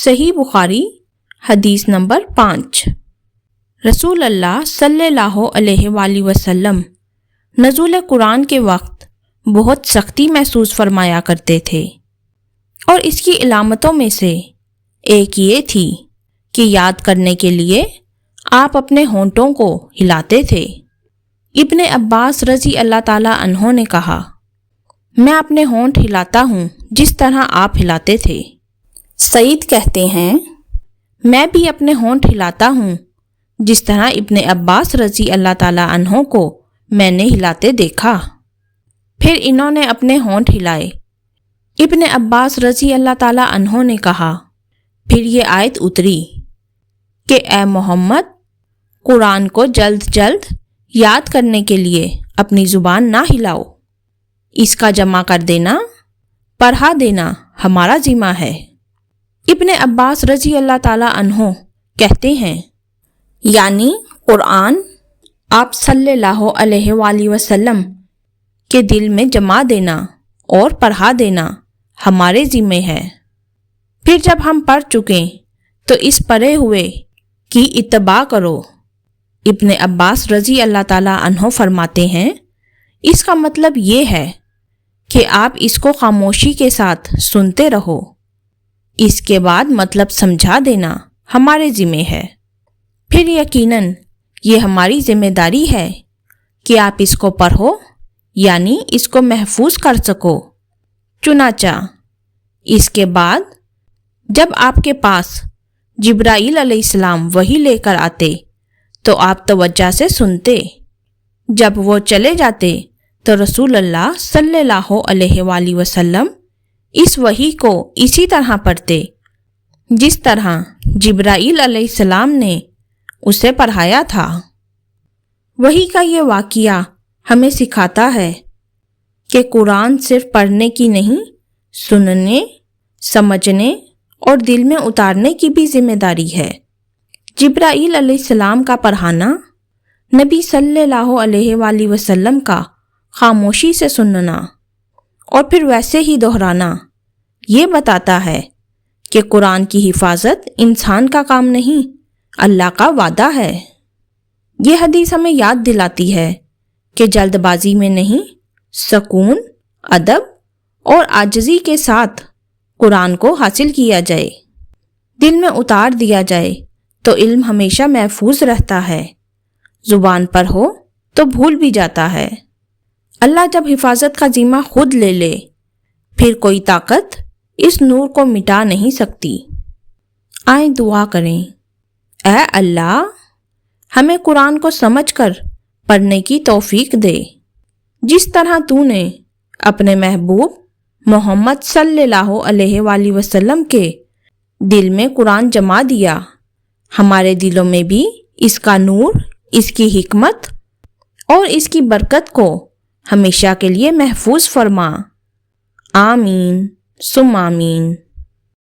صحیح بخاری حدیث نمبر 5۔ رسول اللہ صلی اللہ علیہ وآلہ وسلم نزول قرآن کے وقت بہت سختی محسوس فرمایا کرتے تھے، اور اس کی علامتوں میں سے ایک یہ تھی کہ یاد کرنے کے لیے آپ اپنے ہونٹوں کو ہلاتے تھے۔ ابن عباس رضی اللہ تعالیٰ عنہ نے کہا، میں اپنے ہونٹ ہلاتا ہوں جس طرح آپ ہلاتے تھے۔ سعید کہتے ہیں، میں بھی اپنے ہونٹ ہلاتا ہوں جس طرح ابن عباس رضی اللہ تعالیٰ عنہ کو میں نے ہلاتے دیکھا۔ پھر انہوں نے اپنے ہونٹ ہلائے۔ ابن عباس رضی اللہ تعالیٰ عنہ نے کہا، پھر یہ آیت اتری کہ اے محمد، قرآن کو جلد جلد یاد کرنے کے لیے اپنی زبان نہ ہلاؤ، اس کا جمع کر دینا، پڑھا دینا ہمارا ذمہ ہے۔ ابن عباس رضی اللہ تعالیٰ عنہ کہتے ہیں، یعنی قرآن آپ صلی اللہ علیہ وآلہ وسلم کے دل میں جما دینا اور پڑھا دینا ہمارے ذمہ ہے۔ پھر جب ہم پڑھ چکیں تو اس پڑھے ہوئے کی اتباع کرو۔ ابن عباس رضی اللہ تعالیٰ عنہ فرماتے ہیں، اس کا مطلب یہ ہے کہ آپ اس کو خاموشی کے ساتھ سنتے رہو، اس کے بعد مطلب سمجھا دینا ہمارے ذمہ ہے۔ پھر یقیناً یہ ہماری ذمہ داری ہے کہ آپ اس کو پڑھو، یعنی اس کو محفوظ کر سکو۔ چنانچہ اس کے بعد جب آپ کے پاس جبرائیل علیہ السلام وحی لے کر آتے تو آپ توجہ سے سنتے، جب وہ چلے جاتے تو رسول اللہ صلی اللہ علیہ وآلہ وسلم اس وحی کو اسی طرح پڑھتے جس طرح جبرائیل علیہ السلام نے اسے پڑھایا تھا۔ وحی کا یہ واقعہ ہمیں سکھاتا ہے کہ قرآن صرف پڑھنے کی نہیں، سننے، سمجھنے اور دل میں اتارنے کی بھی ذمہ داری ہے۔ جبرائیل علیہ السلام کا پڑھانا، نبی صلی اللہ علیہ وآلہ وسلم کا خاموشی سے سننا اور پھر ویسے ہی دہرانا، یہ بتاتا ہے کہ قرآن کی حفاظت انسان کا کام نہیں، اللہ کا وعدہ ہے۔ یہ حدیث ہمیں یاد دلاتی ہے کہ جلد بازی میں نہیں، سکون، ادب اور عاجزی کے ساتھ قرآن کو حاصل کیا جائے، دل میں اتار دیا جائے تو علم ہمیشہ محفوظ رہتا ہے، زبان پر ہو تو بھول بھی جاتا ہے۔ اللہ جب حفاظت کا ذمہ خود لے لے، پھر کوئی طاقت اس نور کو مٹا نہیں سکتی۔ آئیں دعا کریں۔ اے اللہ، ہمیں قرآن کو سمجھ کر پڑھنے کی توفیق دے، جس طرح تو نے اپنے محبوب محمد صلی اللہ علیہ وآلہ وسلم کے دل میں قرآن جما دیا، ہمارے دلوں میں بھی اس کا نور، اس کی حکمت اور اس کی برکت کو ہمیشہ کے لیے محفوظ فرما۔ آمین ثم آمین۔